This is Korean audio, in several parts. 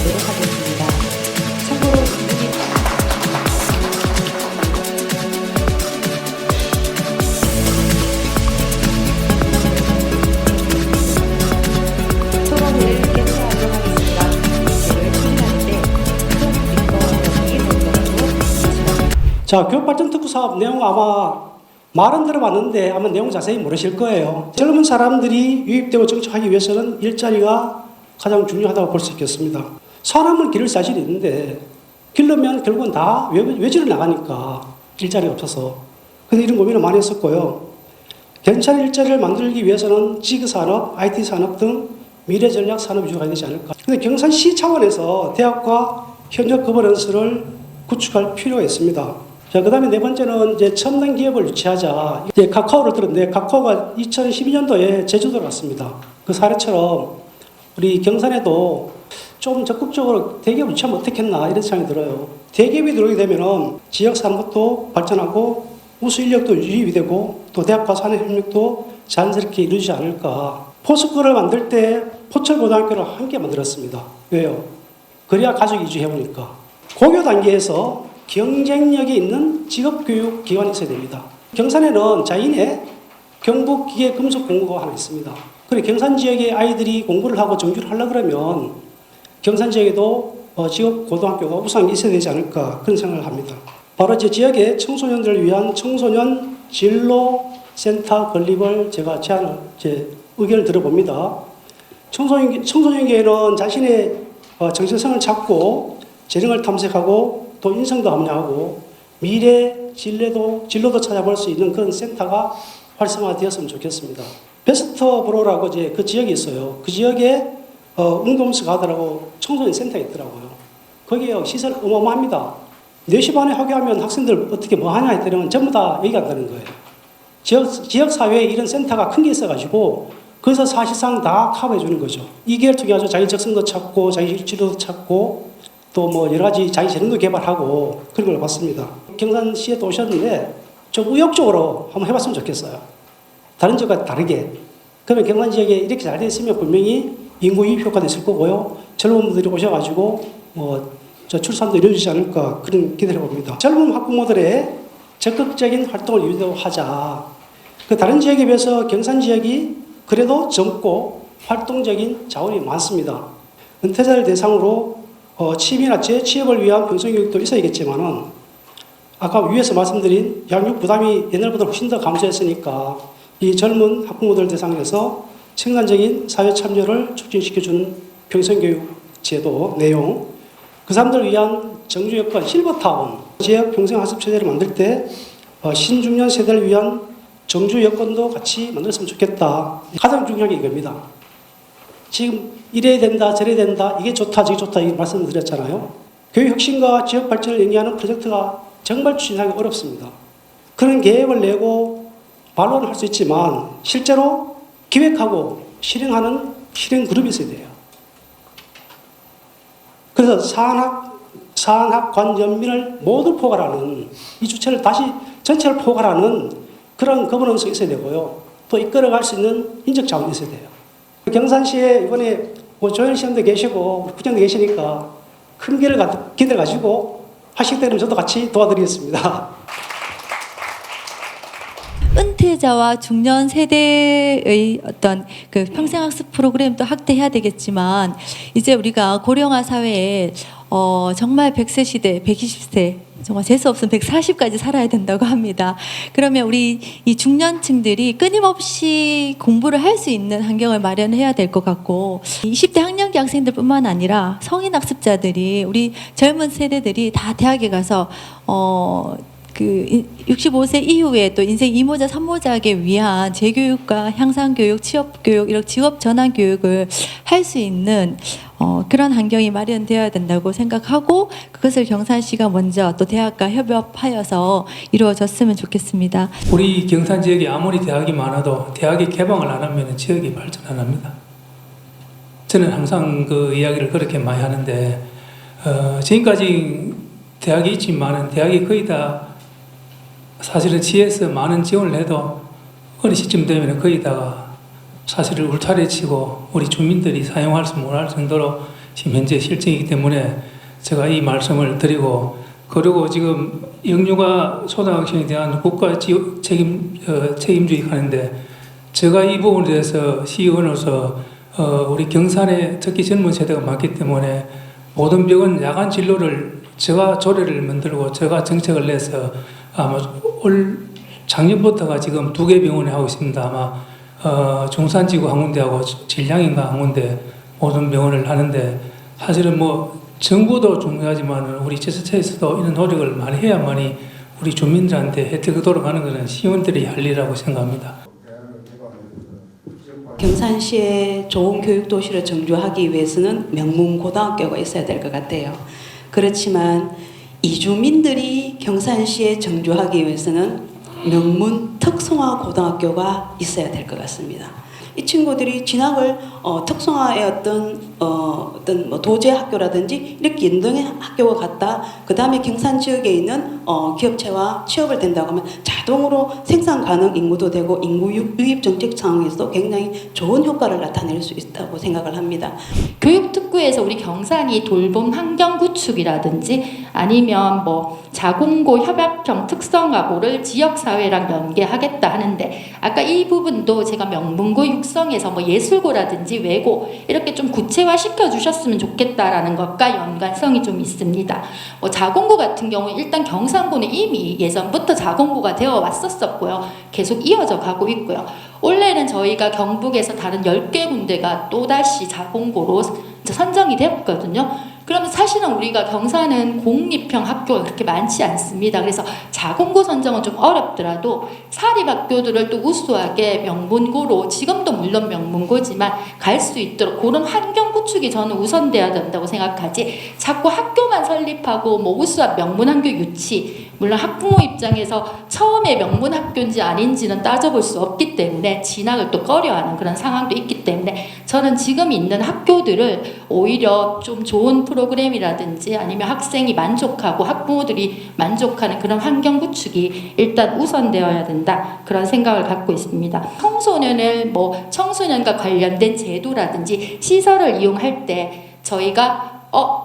노력하겠습니다. 참고로 이분이 토론회를 개최하도록 하겠습니다. 문제를 추진하는데 큰 민거에 이해되더라도 자, 교육발전특구 사업 내용 아마 말은 들어봤는데 아마 내용 자세히 모르실 거예요. 젊은 사람들이 유입되고 정착하기 위해서는 일자리가 가장 중요하다고 볼 수 있겠습니다. 사람은 기를 자질이 있는데 기르면 결국은 다 외지로 나가니까 일자리가 없어서 그래서 이런 고민을 많이 했었고요. 괜찮은 일자리를 만들기 위해서는 지구산업, IT산업 등 미래전략 산업 위주가 되지 않을까. 근데 경산시 차원에서 대학과 현역 거버넌스를 구축할 필요가 있습니다. 자, 그 다음에 네 번째는 이제 첨단 기업을 유치하자. 이제 카카오를 들었는데 카카오가 2012년도에 제주도를 갔습니다. 그 사례처럼 우리 경산에도 좀 적극적으로 대기업을 유치하면 어떻겠나 이런 생각이 들어요. 대기업이 들어오게 되면은 지역 산업도 발전하고 우수 인력도 유입이 되고 또 대학과 산업 협력도 자연스럽게 이루어지지 않을까. 포스코를 만들 때 포철고등학교를 함께 만들었습니다. 왜요? 그래야 가족 이주 해보니까. 고교 단계에서 경쟁력이 있는 직업교육 기관이 있어야 됩니다. 경산에는 자인의 경북기계금속공고가 하나 있습니다. 그리고 경산 지역의 아이들이 공부를 하고 정규를 하려고 그러면 경산 지역에도 직업고등학교가 우수한 게 있어야 되지 않을까 그런 생각을 합니다. 바로 제 지역의 청소년들을 위한 청소년 진로센터 건립을 제가 제 의견을 들어봅니다. 청소년계에는 자신의 정체성을 찾고 재능을 탐색하고 또 인성도 합리하고 미래 진로도 찾아볼 수 있는 그런 센터가 활성화되었으면 좋겠습니다. 베스트브로라고 이제 그 지역이 있어요. 그 지역에 웅돔스 가드라고 청소년 센터가 있더라고요. 거기에 시설 어마어마합니다. 4시 반에 하교하면 학생들 어떻게 뭐 하냐 했더니 전부 다 얘기가 안 되는 거예요. 지역사회에 이런 센터가 큰 게 있어가지고 거기서 사실상 다 커버해 주는 거죠. 이 기회를 통해 서 자기 적성도 찾고 자기 진로도 찾고 또 뭐 여러 가지 자기 재능도 개발하고 그런 걸 봤습니다. 경산시에 또 오셨는데 좀 의욕적으로 한번 해봤으면 좋겠어요. 다른 지역과 다르게. 그러면 경산 지역에 이렇게 잘 되어 있으면 분명히 인구 유입 효과도 있을 거고요. 젊은 분들이 오셔가지고 출산도 이루어지지 않을까 그런 기대를 해봅니다. 젊은 학부모들의 적극적인 활동을 유도하자. 그 다른 지역에 비해서 경산 지역이 그래도 젊고 활동적인 자원이 많습니다. 은퇴자를 대상으로 취미나 재취업을 위한 병성교육도 있어야겠지만은 아까 위에서 말씀드린 양육 부담이 옛날보다 훨씬 더 감소했으니까 이 젊은 학부모들 대상에서 생산적인 사회 참여를 촉진시켜주는 병성교육 제도 내용, 그 사람들을 위한 정주 여건 실버타운, 지역 평생학습 체제를 만들 때 신중년 세대를 위한 정주 여건도 같이 만들었으면 좋겠다. 가장 중요한 게 이겁니다. 지금 이래야 된다, 저래야 된다, 이게 좋다, 저게 좋다, 이 말씀을 드렸잖아요. 교육 혁신과 지역 발전을 연계하는 프로젝트가 정말 추진하기 어렵습니다. 그런 계획을 내고 반론을 할 수 있지만 실제로 기획하고 실행하는 실행 그룹이 있어야 돼요. 그래서 산학, 관, 연민을 모두 포괄하는 이 주체를 다시 전체를 포괄하는 그런 거버넌스가 있어야 되고요. 또 이끌어갈 수 있는 인적 자원이 있어야 돼요. 경산시에 이번에 조현 시장도 계시고 부장도 계시니까 큰 기대를 가지고 하시기 때문에 저도 같이 도와드리겠습니다. 은퇴자와 중년 세대의 어떤 그 평생학습 프로그램도 확대해야 되겠지만 이제 우리가 고령화 사회에 정말 100세 시대, 120세 정말 재수 없으면 140까지 살아야 된다고 합니다. 그러면 우리 이 중년층들이 끊임없이 공부를 할 수 있는 환경을 마련해야 될 것 같고 20대 학년기 학생들뿐만 아니라 성인 학습자들이 우리 젊은 세대들이 다 대학에 가서 65세 이후에 또 인생 2모작, 3모작에 위한 재교육과 향상교육, 취업교육, 이런 직업 전환 교육을 할 수 있는 그런 환경이 마련되어야 된다고 생각하고 그것을 경산시가 먼저 또 대학과 협업하여서 이루어졌으면 좋겠습니다. 우리 경산 지역에 아무리 대학이 많아도 대학이 개방을 안 하면 지역이 발전 안 합니다. 저는 항상 그 이야기를 그렇게 많이 하는데 지금까지 대학이 있지만은 대학이 거의 다 사실은 시에서 많은 지원을 해도 어느 시점 되면 거의 다가 사실은 울타리 치고 우리 주민들이 사용할 수 못할 정도로 지금 현재 실정이기 때문에 제가 이 말씀을 드리고, 그리고 지금 영유아 초등학생에 대한 국가 책임주의 하는데, 제가 이 부분에 대해서 시의원으로서 우리 경산에 특히 젊은 세대가 많기 때문에 모든 병원 야간 진료를 제가 조례를 만들고 제가 정책을 내서 아마 올 작년부터가 지금 2개 병원에 하고 있습니다. 아마 중산지구 한 군데하고 진량인가 한 군데 모든 병원을 하는데, 사실은 뭐 정부도 중요하지만 우리 지자체에서도 이런 노력을 많이 해야만이 우리 주민들한테 혜택이 돌아가는 것은 시의원들이 할 일이라고 생각합니다. 경산시의 좋은 교육 도시를 정조하기 위해서는 명문 고등학교가 있어야 될 것 같아요. 그렇지만 이주민들이 경산시에 정조하기 위해서는 명문 특성화 고등학교가 있어야 될 것 같습니다. 이 친구들이 진학을 특성화의 어떤 뭐 도제 학교라든지 이렇게 연동의 학교가 갔다 그 다음에 경산 지역에 있는 기업체와 취업을 된다고 하면 자동으로 생산 가능 인구도 되고 인구 유입 정책 상황에서도 굉장히 좋은 효과를 나타낼 수 있다고 생각을 합니다. 교육특구에서 우리 경산이 돌봄 환경 구축이라든지 아니면 뭐 자공고 협약형 특성화고를 지역사회랑 연계하겠다 하는데, 아까 이 부분도 제가 명문고 육성에서 뭐 예술고라든지 외고 이렇게 좀 구체화 시켜주셨으면 좋겠다라는 것과 연관성이 좀 있습니다. 뭐 자공고 같은 경우 일단 경산고는 이미 예전부터 자공고가 되어 왔었었고요. 계속 이어져 가고 있고요. 올해는 저희가 경북에서 다른 10개 군데가 또다시 자공고로 선정이 되었거든요. 그러면 사실은 우리가 경산은 공립형 학교가 그렇게 많지 않습니다. 그래서 자공고 선정은 좀 어렵더라도 사립학교들을 또 우수하게 명문고로, 지금도 물론 명문고지만 갈 수 있도록 그런 환경 구축이 저는 우선돼야 된다고 생각하지, 자꾸 학교만 설립하고 뭐 우수한 명문학교 유치, 물론 학부모 입장에서 처음에 명문학교인지 아닌지는 따져볼 수 없기 때문에 진학을 또 꺼려하는 그런 상황도 있기 때문에, 저는 지금 있는 학교들을 오히려 좀 좋은 프로그램이라든지 아니면 학생이 만족하고 학부모들이 만족하는 그런 환경 구축이 일단 우선되어야 된다, 그런 생각을 갖고 있습니다. 청소년을 뭐 청소년과 관련된 제도라든지 시설을 이용할 때 저희가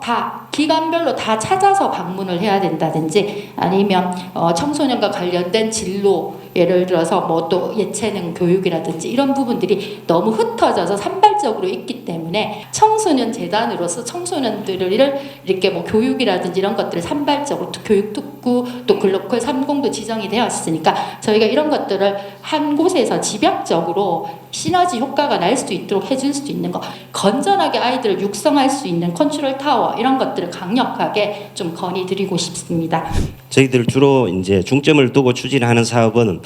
다 기관별로 다 찾아서 방문을 해야 된다든지, 아니면 청소년과 관련된 진로, 예를 들어서 뭐 또 예체능 교육이라든지 이런 부분들이 너무 흩어져서 산발적으로 있기 때문에 청소년 재단으로서 청소년들을 이렇게 뭐 교육이라든지 이런 것들을 산발적으로 또 교육특구 또 글로컬 30도 지정이 되었으니까 저희가 이런 것들을 한 곳에서 집약적으로 시너지 효과가 날 수 있도록 해줄 수 있는 거, 건전하게 아이들을 육성할 수 있는 컨트롤 타워, 이런 것들을 강력하게 좀 건의드리고 싶습니다. 저희들 주로 이제 중점을 두고 추진하는 사업은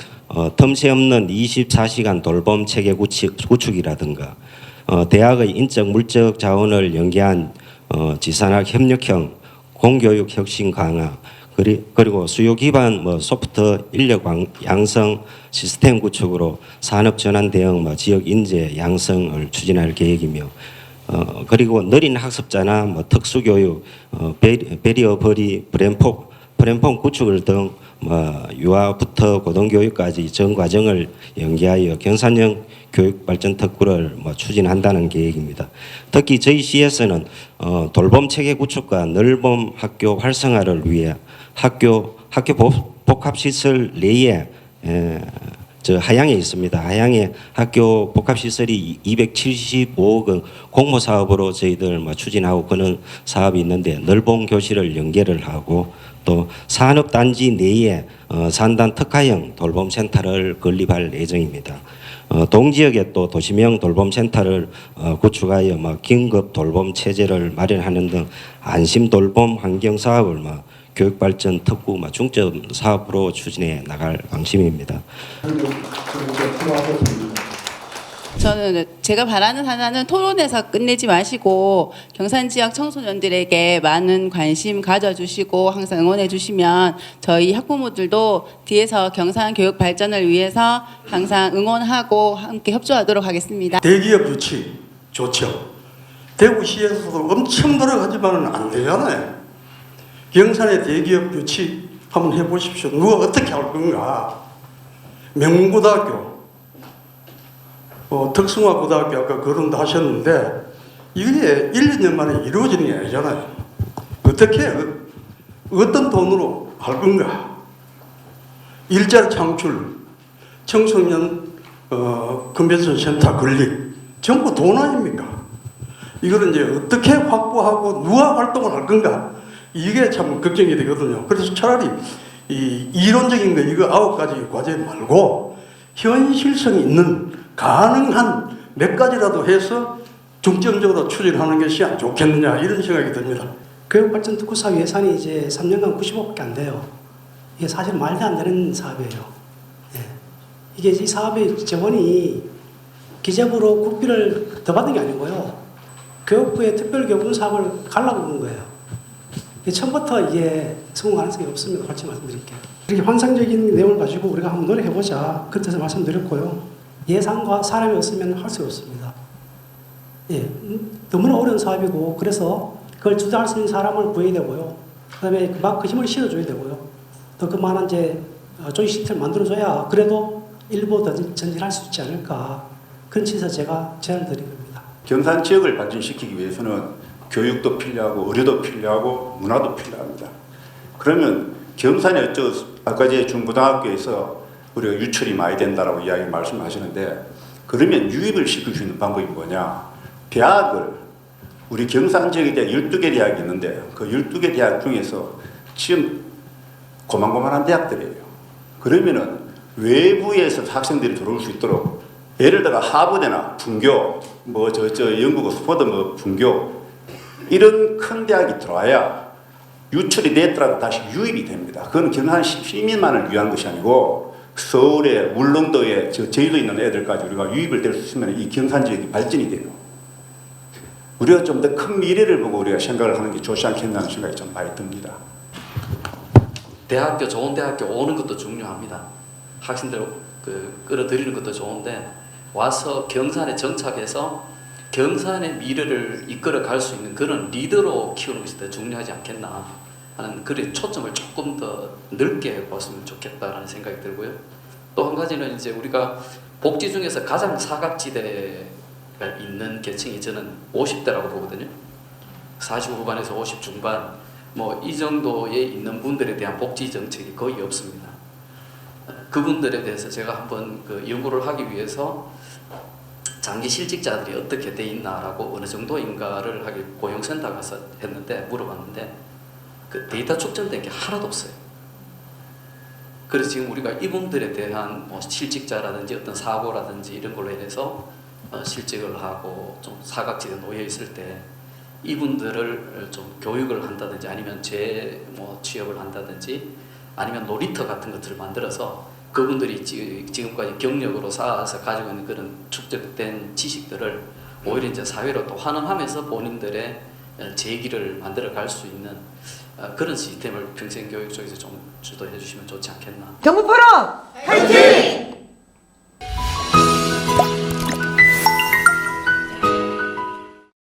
틈새 없는 24시간 돌봄 체계 구축이라든가 대학의 인적 물적 자원을 연계한 지산학 협력형 공교육 혁신 강화, 그리고 수요 기반 소프트 인력 양성 시스템 구축으로 산업 전환 대응 지역 인재 양성을 추진할 계획이며, 그리고 느린 학습자나 특수교육, 베리어 벌이 브랜폼 구축을 등 유아부터 고등교육까지 전 과정을 연계하여 경산형 교육발전 특구를 추진한다는 계획입니다. 특히 저희 시에서는 돌봄 체계 구축과 넓은 학교 활성화를 위해 학교 복합시설 내에 하양에 있습니다. 하양에 학교 복합시설이 275억 원 공모 사업으로 저희들 추진하고 그런 사업이 있는데, 넓은 교실을 연계를 하고 또 산업단지 내에 산단 특화형 돌봄센터를 건립할 예정입니다. 동지역에 또 도시명 돌봄센터를 구축하여 긴급 돌봄 체제를 마련하는 등 안심 돌봄 환경 사업을 교육발전 특구 중점 사업으로 추진해 나갈 방침입니다. 저는 제가 바라는 하나는 토론에서 끝내지 마시고 경산 지역 청소년들에게 많은 관심 가져주시고 항상 응원해 주시면 저희 학부모들도 뒤에서 경산 교육 발전을 위해서 항상 응원하고 함께 협조하도록 하겠습니다. 대기업 유치 좋죠. 대구시에서도 엄청 노력하지만 안 되잖아요. 경산의 대기업 유치 한번 해보십시오. 누가 어떻게 할 건가. 명문고등학교, 특성화 고등학교 아까 거론도 하셨는데 이게 1, 2년 만에 이루어지는 게 아니잖아요. 어떻게 어떤 돈으로 할 건가? 일자리 창출, 청소년 컨벤션 센터 건립 전부 돈 아닙니까? 이거를 이제 어떻게 확보하고 누가 활동을 할 건가? 이게 참 걱정이 되거든요. 그래서 차라리 이 이론적인 거 이거 9가지 과제 말고 현실성 있는 가능한 몇 가지라도 해서 중점적으로 추진하는 것이 안 좋겠느냐 이런 생각이 듭니다. 교육발전 특구사업 예산이 이제 3년간 95밖에 안 돼요. 이게 사실 말도 안 되는 사업이에요. 예. 이게 이 사업의 재원이 기재부로 국비를 더 받은 게 아니고요. 교육부의 특별교분 사업을 가려고 한 거예요. 처음부터 이게 성공 가능성이 없습니다. 솔직히 말씀드릴게요. 이렇게 환상적인 내용을 가지고 우리가 한번 노력해보자. 그때서 말씀드렸고요. 예산과 사람이 없으면 할 수 없습니다. 예, 너무나 어려운 사업이고 그래서 그걸 주도할 수 있는 사람을 구해야 되고요. 그다음에 그 힘을 실어줘야 되고요. 또 그만한 이제 조직 시스템을 만들어줘야 그래도 일부 더 전진할 수 있지 않을까. 그런 취지에서 제가 제안을 드린 겁니다. 경산 지역을 발전시키기 위해서는 교육도 필요하고 의료도 필요하고 문화도 필요합니다. 그러면 경산이 아까 제 중고등학교에서 우리가 유출이 많이 된다라고 이야기 말씀하시는데 그러면 유입을 시킬 수 있는 방법이 뭐냐? 대학을 우리 경산 지역에 대한 12개 대학이 있는데 그 12개 대학 중에서 지금 고만고만한 대학들이에요. 그러면은 외부에서 학생들이 들어올 수 있도록 예를 들어 하버드나 분교 영국 옥스퍼드 분교 이런 큰 대학이 들어와야 유출이 됐더라도 다시 유입이 됩니다. 그건 경산 시민만을 위한 것이 아니고 서울에 울릉도에 제주도에 있는 애들까지 우리가 유입을 될 수 있으면 이 경산 지역이 발전이 돼요. 우리가 좀 더 큰 미래를 보고 우리가 생각을 하는 게 좋지 않겠냐는 생각이 좀 많이 듭니다. 대학교 좋은 대학교 오는 것도 중요합니다. 학생들 끌어들이는 것도 좋은데 와서 경산에 정착해서 경산의 미래를 이끌어 갈 수 있는 그런 리더로 키우는 것이 더 중요하지 않겠나 하는 그런 초점을 조금 더 넓게 봤으면 좋겠다라는 생각이 들고요. 또 한 가지는 이제 우리가 복지 중에서 가장 사각지대가 있는 계층이 저는 50대라고 보거든요. 40 후반에서 50 중반 이 정도에 있는 분들에 대한 복지 정책이 거의 없습니다. 그분들에 대해서 제가 한번 연구를 하기 위해서 장기 실직자들이 어떻게 돼 있나라고 어느 정도인가를 하기 고용센터 가서 했는데 물어봤는데 그 데이터 축적된 게 하나도 없어요. 그래서 지금 우리가 이분들에 대한 실직자라든지 어떤 사고라든지 이런 걸로 인해서 실직을 하고 좀 사각지대에 놓여 있을 때 이분들을 좀 교육을 한다든지 아니면 취업을 한다든지 아니면 놀이터 같은 것들을 만들어서 그분들이 지금까지 경력으로 쌓아서 가지고 있는 그런 축적된 지식들을 오히려 이제 사회로 또 환원하면서 본인들의 재기를 만들어 갈 수 있는 그런 시스템을 평생교육 쪽에서 좀 주도해 주시면 좋지 않겠나. 경북 포럼 화이팅!